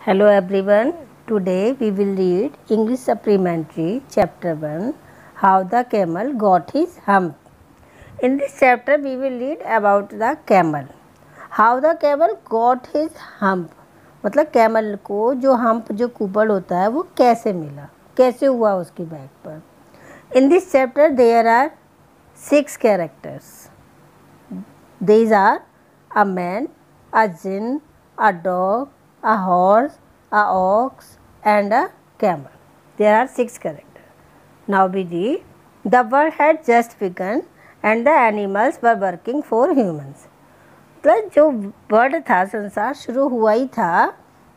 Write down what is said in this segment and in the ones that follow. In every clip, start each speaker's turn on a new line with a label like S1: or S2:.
S1: Hello everyone. Today we will read English Supplementary Chapter 1 How the Camel Got His Hump. In this chapter we will read about the camel. How the camel got his hump. मतलब camel को जो hump जो कुबड़ होता है वो कैसे मिला, कैसे हुआ उसके बैक पर. In this chapter there are 6 characters. These are a man, a jinn, a dog, a horse, a ox and a camel. There are 6 characters. Now we read. The world had just begun and the animals were working for humans. तो जो world था, संसार शुरू हुआ ही था,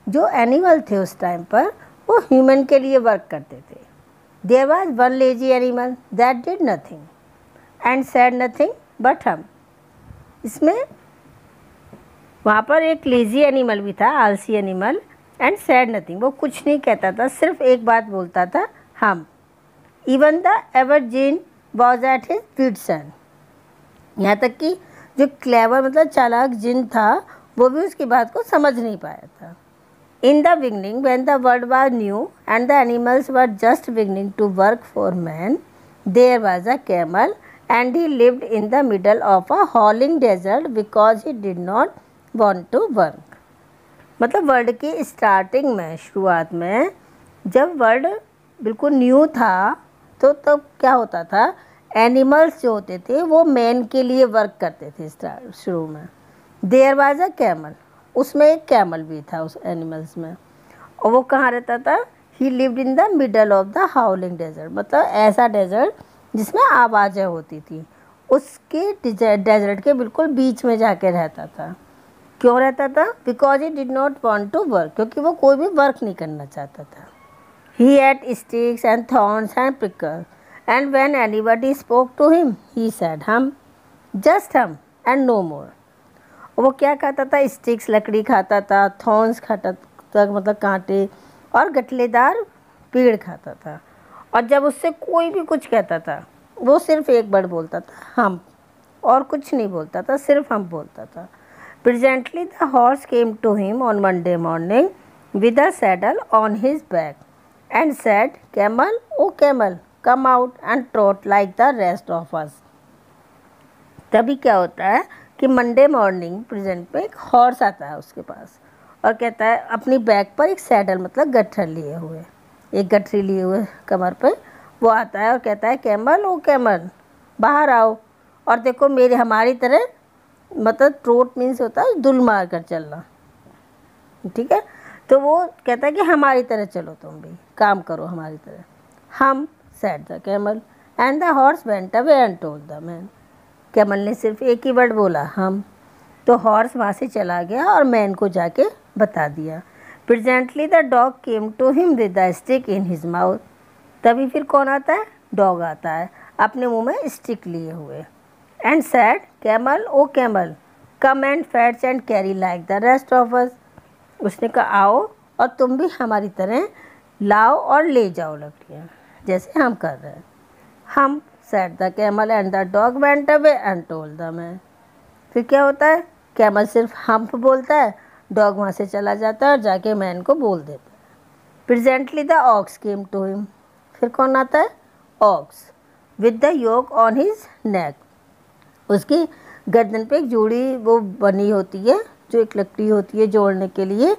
S1: जो animal थे उस टाइम पर वो ह्यूमन के लिए वर्क करते थे. There was one lazy animal that did nothing and said nothing but humph. इसमें वहाँ पर एक लेजी एनिमल भी था, आलसी एनिमल, एंड सैड नथिंग, वो कुछ नहीं कहता था, सिर्फ एक बात बोलता था, humph. Even the ever djinn was at his wits end. यहाँ तक कि जो क्लेवर मतलब चालाक जिन था वो भी उसकी बात को समझ नहीं पाया था. In the beginning when the world was new and the animals were just beginning to work for man, there was a camel and he lived in the middle of a howling desert because he did not want to work. मतलब world की starting में, शुरुआत में जब world बिल्कुल new था तो तब क्या होता था, एनिमल्स जो होते थे वो मैन के लिए वर्क करते थे शुरू में. देयर वाज अ कैमल, उसमें एक कैमल भी था उस एनिमल्स में, और वो कहाँ रहता था, he lived in the middle of the howling desert, मतलब ऐसा डेजर्ट जिसमें आवाज़ें होती थी, उसके डेजर्ट के बिल्कुल बीच में जाके रहता था. क्यों रहता था? Because he did not want to work, क्योंकि वो कोई भी वर्क नहीं करना चाहता था. He ate sticks and thorns and prickles and when anybody spoke to him he said hum, just hum and no more. वो क्या खाता था? स्टिक्स लकड़ी खाता था, थॉर्न्स खाता था मतलब कांटे, और गठलेदार पेड़ खाता था. और जब उससे कोई भी कुछ कहता था वो सिर्फ एक वर्ड बोलता था, हम, और कुछ नहीं बोलता था, सिर्फ हम बोलता था. Presently the horse came to him on Monday morning with a saddle on his back and said, camel O camel come out and trot like the rest of us. तभी क्या होता है कि मंडे मॉर्निंग प्रेजेंट पे एक horse आता है उसके पास और कहता है, अपनी बैक पर एक सैडल मतलब गट्ठर लिए हुए, एक गठरी लिए हुए कमर पे, वो आता है और कहता है, कैमल ओ कैमल बाहर आओ और देखो मेरे हमारी तरह, मतलब ट्रोट मीन्स होता है दुल मार कर चलना, ठीक है. तो वो कहता है कि हमारी तरह चलो, तुम भी काम करो हमारी तरह. हम said the camel and the horse went away and told the man. Camel ने सिर्फ एक ही वर्ड बोला, हम, तो हॉर्स वहाँ से चला गया और मैन को जाके बता दिया. Presently the dog came to him with the stick in his mouth. तभी फिर कौन आता है? डॉग आता है अपने मुंह में स्टिक लिए हुए. And said, camel O camel come and fetch and carry like the rest of us. उसने कहा, आओ और तुम भी हमारी तरह लाओ और ले जाओ लकड़ियाँ, जैसे हम कर रहे हैं. हम sad the camel and the dog went away and told the man. फिर क्या होता है, कैमल सिर्फ हम्प बोलता है, डॉग वहाँ से चला जाता है और जाके मैन को बोल देता है. Presently the ox came to him. फिर कौन आता है? Ox with the yoke on his neck. उसकी गर्दन पे एक जोड़ी वो बनी होती है, जो एक लकड़ी होती है जोड़ने के लिए.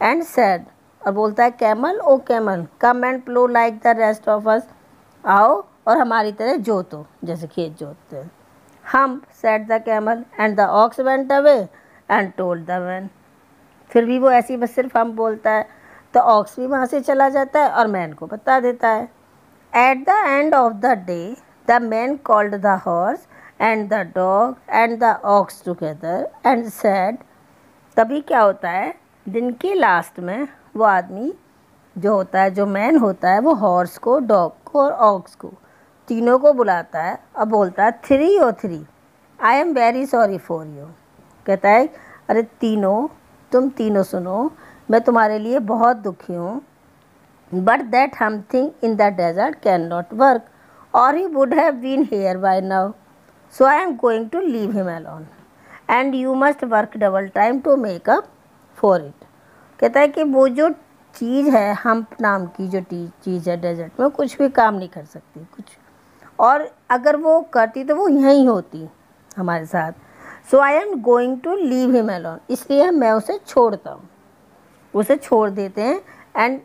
S1: एंड सैड, और बोलता है, camel O camel come and plough like the rest of us. आओ और हमारी तरह जोतो, जैसे खेत जोतते हैं. हम sad the camel and the ox went away and told the man. फिर भी वो ऐसी बस सिर्फ हम बोलता है, तो ऑक्स भी वहाँ से चला जाता है और मैन को बता देता है. At the end of the day the man called the horse and the dog and the ox together and said. तभी क्या होता है, दिन के लास्ट में वो आदमी जो होता है, जो मैन होता है, वो हॉर्स को, डॉग को और ऑक्स को, तीनों को बुलाता है और बोलता है, 3 और 3 I am very sorry for you. कहता है, अरे तीनों, तुम तीनों सुनो, मैं तुम्हारे लिए बहुत दुखी हूँ. But that something in the desert can not work or he would have been here by now, so I am going to leave him alone and you must work double time to make up for it. कहता है कि वो जो चीज़ है, hump नाम की जो चीज़ है डेजर्ट में, कुछ भी काम नहीं कर सकती कुछ, और अगर वो करती तो वो यहीं होती हमारे साथ। So I am going to leave him alone, इसलिए मैं उसे छोड़ता हूँ, उसे छोड़ देते हैं। एंड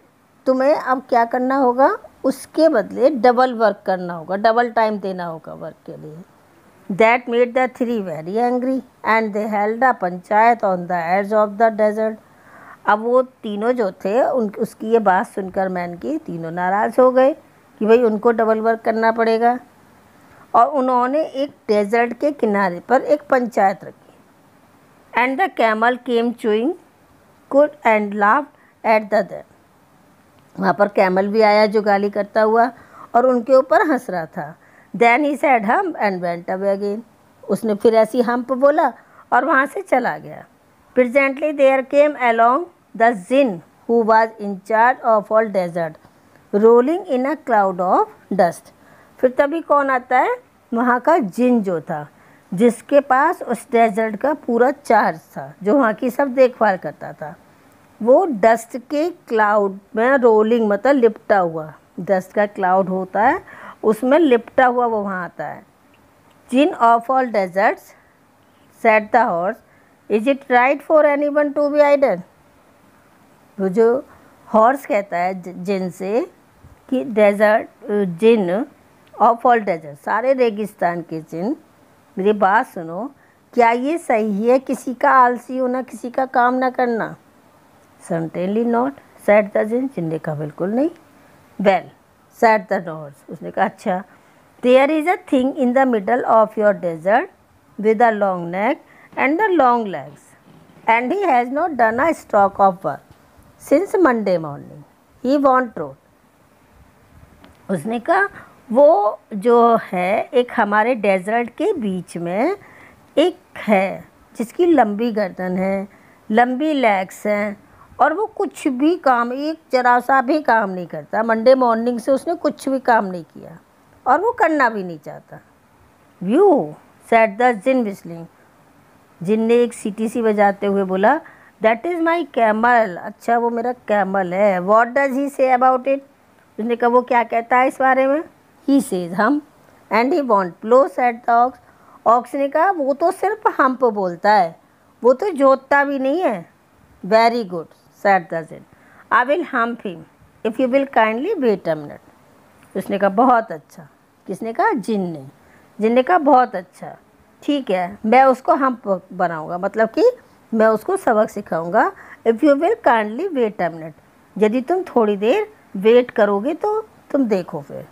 S1: तुम्हें अब क्या करना होगा, उसके बदले डबल वर्क करना होगा, डबल टाइम देना होगा वर्क के लिए। That made the three very angry and they held a panchayat on the edge of the desert. अब वो तीनों जो थे उसकी ये बात सुनकर मैन की तीनों नाराज़ हो गए कि भाई उनको डबल वर्क करना पड़ेगा, और उन्होंने एक डेजर्ट के किनारे पर एक पंचायत रखी। And the camel came chewing good and laughed at the them, वहाँ पर कैमल भी आया जो गाली करता हुआ और उनके ऊपर हंस रहा था। Then he said humph and went away again, उसने फिर ऐसी हम्प बोला और वहाँ से चला गया। Presently there came along the djinn who was in charge of all desert rolling in a cloud of dust. फिर तभी कौन आता है, वहाँ का जिन जो था, जिसके पास उस डेजर्ट का पूरा चार्ज था, जो वहाँ की सब देखभाल करता था। वो डस्ट के क्लाउड में रोलिंग मतलब लिपटा हुआ, डस्ट का क्लाउड होता है उसमें लिपटा हुआ वो वहाँ आता है। Jinn of all deserts said the horse, is it right for anyone to be idle. वो जो हॉर्स कहता है जिन से कि desert, jinn of all desert, सारे रेगिस्तान के जिन, मेरी बात सुनो, क्या ये सही है किसी का आलसी होना, किसी का काम ना करना। Certainly not, said the जिन, जिन ने कहा बिल्कुल नहीं। Well, said the horse, उसने कहा अच्छा, there is a thing in the middle of your desert with a long neck and the long legs, and he has not done a stroke of work since Monday morning. He won't road. उसने कहा वो जो है एक हमारे desert के बीच में एक है जिसकी लंबी गर्दन है, लंबी लेग्स हैं, और वो कुछ भी काम, एक जरा सा भी काम नहीं करता। मंडे मॉर्निंग से उसने कुछ भी काम नहीं किया और वो करना भी नहीं चाहता। Whew said the jinn whistling, जिन ने एक सीटी सी बजाते हुए बोला, दैट इज़ माई कैमल, अच्छा वो मेरा कैमल है। What does he say about it, उसने कहा वो क्या कहता है इस बारे में। He says humph and he won't plough said the ox, ox ने कहा वो तो सिर्फ हम्प बोलता है, वो तो जोतता भी नहीं है। Very good said the djinn, I will hump him if you will kindly wait a minute। उसने कहा बहुत अच्छा, किसने कहा, जिन ने। जिन ने कहा बहुत अच्छा, ठीक है मैं उसको हम्प बनाऊंगा, मतलब कि मैं उसको सबक सिखाऊंगा। If you will kindly wait a minute, यदि तुम थोड़ी देर वेट करोगे तो तुम देखो। फिर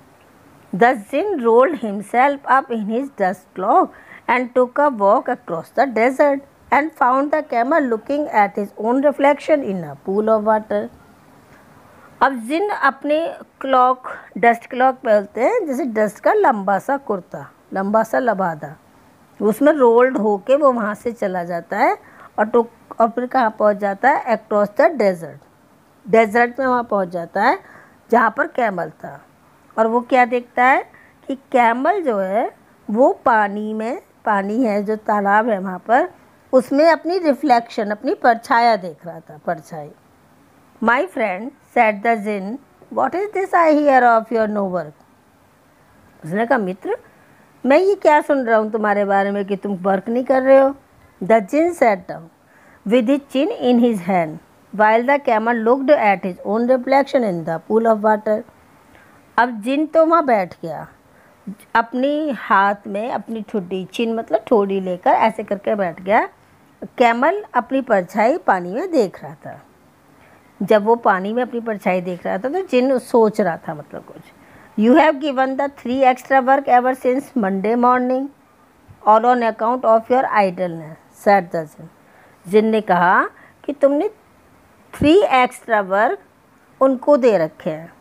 S1: the djinn rolled himself up in his dust cloak and took a walk across the desert and found the camel looking at his own reflection in a pool of water। अब जिन अपने clock, dust clock पहनते हैं, जैसे dust का लंबा सा कुर्ता, लंबा सा लबादा, उसमें रोल्ड होके वो वहाँ से चला जाता है और फिर कहाँ पहुँच जाता है, अक्रॉस द डेजर्ट, डेजर्ट में वहाँ पहुँच जाता है जहाँ पर कैमल था। और वो क्या देखता है कि कैमल जो है वो पानी में, पानी है जो तालाब है वहाँ पर, उसमें अपनी रिफ्लेक्शन, अपनी परछाया देख रहा था, परछाई। My friend said the djinn, what is this I hear of your no work. उसने कहा मित्र, मैं ये क्या सुन रहा हूँ तुम्हारे बारे में कि तुम वर्क नहीं कर रहे हो। The djinn sat down with his chin in his hand while the camel looked at his own reflection in the pool of water. अब जिन तो वहाँ बैठ गया, अपनी हाथ में अपनी ठुड्डी, चिन मतलब ठोड़ी लेकर ऐसे करके बैठ गया। कैमल अपनी परछाई पानी में देख रहा था। जब वो पानी में अपनी परछाई देख रहा था तो जिन सोच रहा था, मतलब कुछ। You have given the 3 extra work ever since Monday morning और on account of your idleness said the jinn. जिन ने कहा कि तुमने 3 एक्स्ट्रा वर्क उनको दे रखे हैं।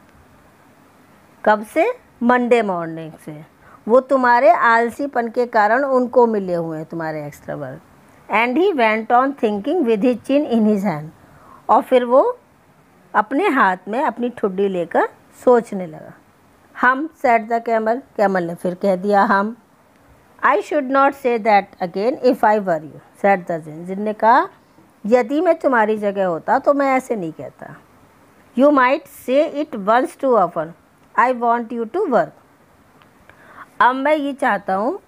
S1: कब से, मंडे मॉर्निंग से। वो तुम्हारे आलसीपन के कारण उनको मिले हुए हैं तुम्हारे extra work. And he went on thinking with his chin in his hand, और फिर वो अपने हाथ में अपनी ठुड्डी लेकर सोचने लगा। हम सेड द कैमल, कैमल ने फिर कह दिया हम। I should not say that again if I were you said the jinn. जिन ने कहा यदि मैं तुम्हारी जगह होता तो मैं ऐसे नहीं कहता। You might say it once too often, I want you to work. अब मैं ये चाहता हूँ,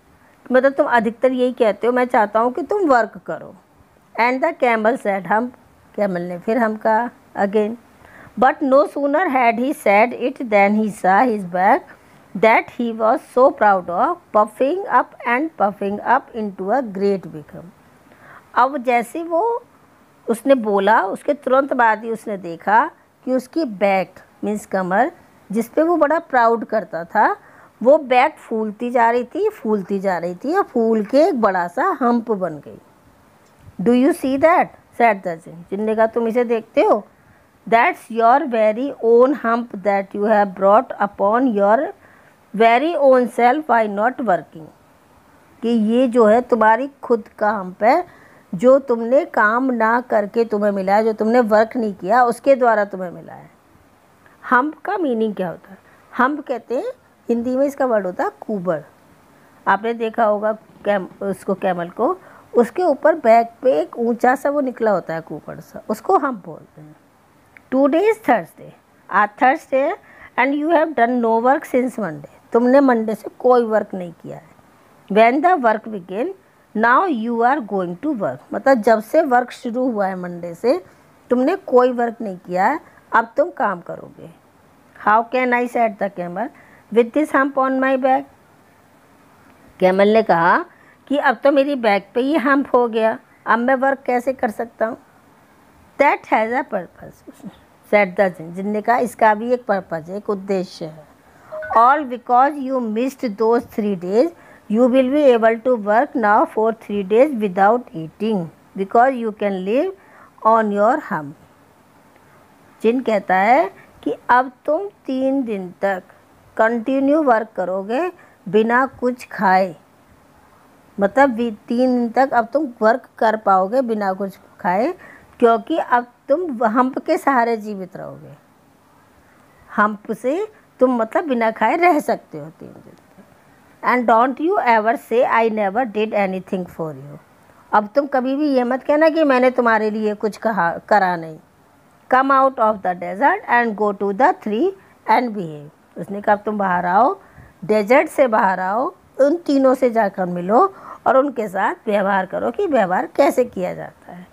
S1: मतलब तुम अधिकतर यही कहते हो, मैं चाहता हूँ कि तुम वर्क करो। And the camel said humph, camel ने फिर हम कहा again. But no sooner had he said it then he saw his back that he was so proud of puffing up and puffing up into a great become. अब जैसे वो उसने बोला, उसके तुरंत बाद ही उसने देखा कि उसकी बैक मीन्स कमर, जिस पे वो बड़ा प्राउड करता था, वो बैक फूलती जा रही थी, फूलती जा रही थी और फूल के एक बड़ा सा हम्प बन गई। Do you see that said the jinn, जिन ने कहा तुम इसे देखते हो? That's your very own hump that you have brought upon your very own self by not working. कि ये जो है तुम्हारी खुद का हम्प है, जो तुमने काम ना करके तुम्हें मिला है, जो तुमने वर्क नहीं किया उसके द्वारा तुम्हें मिला है। हम्प का मीनिंग क्या होता है? हम्प कहते हैं हिंदी में, इसका वर्ड होता है कुबड़। आपने देखा होगा उसको, कैमल को, उसके ऊपर बैक पे एक ऊंचा सा वो निकला होता है कुबड़ सा, उसको हम बोलते हैं। टुडे इज थर्सडे, आज थर्सडे है, and you have done no work since Monday, तुमने मंडे से कोई वर्क नहीं किया है। When the work begin now you are going to work, मतलब जब से वर्क शुरू हुआ है मंडे से, तुमने कोई वर्क नहीं किया है, अब तुम काम करोगे। How can I said the camel with this hump on my back. Camel ने कहा कि अब तो मेरी बैक पे ये हम्प हो गया, अब मैं वर्क कैसे कर सकता हूँ? That has a purpose said the jinn, जिन ने कहा इसका भी एक पर्पज़ है, एक उद्देश्य है। All because you missed those 3 days you will be able to work now for 3 days without eating because you can live on your hump। जिन कहता है कि अब तुम 3 दिन तक कंटिन्यू वर्क करोगे बिना कुछ खाए, मतलब 3 दिन तक अब तुम वर्क कर पाओगे बिना कुछ खाए, क्योंकि अब तुम हम्प के सहारे जीवित रहोगे। हम्प से तुम मतलब बिना खाए रह सकते हो 3 दिन तक। एंड डोंट यू एवर से I never did any thing for you, अब तुम कभी भी ये मत कहना कि मैंने तुम्हारे लिए कुछ करा नहीं। Come out of the desert and go to the three and behave, उसने कहा तुम बाहर आओ, डेजर्ट से बाहर आओ, उन तीनों से जाकर मिलो और उनके साथ व्यवहार करो कि व्यवहार कैसे किया जाता है।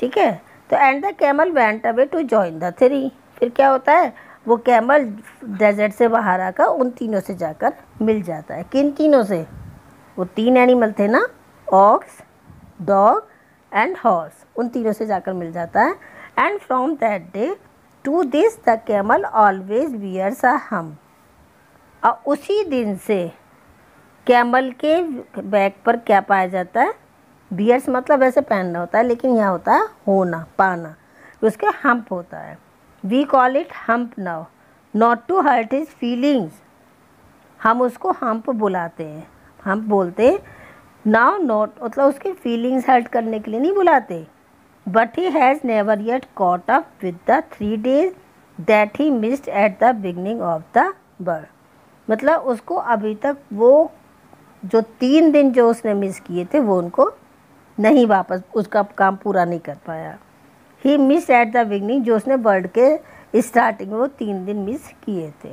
S1: ठीक है, तो and the camel went away to join the three, फिर क्या होता है, वो कैमल डेजर्ट से बाहर आकर उन तीनों से जाकर मिल जाता है। किन तीनों से? वो 3 एनिमल थे ना, ऑक्स, डॉग एंड हॉर्स, उन तीनों से जाकर मिल जाता है। And from that day to this the camel always wears a hump, और उसी दिन से कैमल के बैक पर क्या पाया जाता है? बियर्स मतलब ऐसे पहनना होता है, लेकिन यहाँ होता है होना, पाना, उसके हम्प होता है। We call it hump now not to hurt his feelings, हम उसको हम्प बुलाते हैं, हम्प बोलते हैं नाउ, नॉट मतलब उसके फीलिंग्स हर्ट करने के लिए नहीं बुलाते। But he has never yet caught up with the 3 days that he missed at the beginning of the bird, मतलब उसको अभी तक वो जो 3 दिन जो उसने मिस किए थे वो उनको नहीं, वापस उसका काम पूरा नहीं कर पाया। ही मिस एट द बिगनिंग, जो उसने बर्ड के स्टार्टिंग में वो 3 दिन मिस किए थे।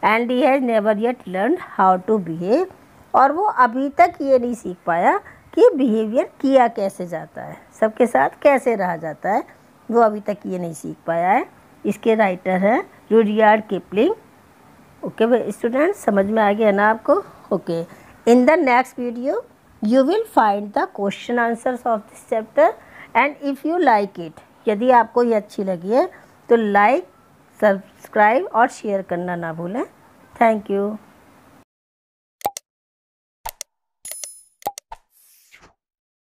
S1: And he has never yet learn how to behave, और वो अभी तक ये नहीं सीख पाया कि बिहेवियर किया कैसे जाता है, सबके साथ कैसे रहा जाता है, वो अभी तक ये नहीं सीख पाया है। इसके राइटर हैं रुडयार्ड किपलिंग। ओके स्टूडेंट्स, समझ में आ गया ना आपको? Okay, in the next video you will find the question answers of this chapter and if you like it, यदि आपको ये अच्छी लगी है तो लाइक, सब्सक्राइब और शेयर करना ना भूलें। Thank you.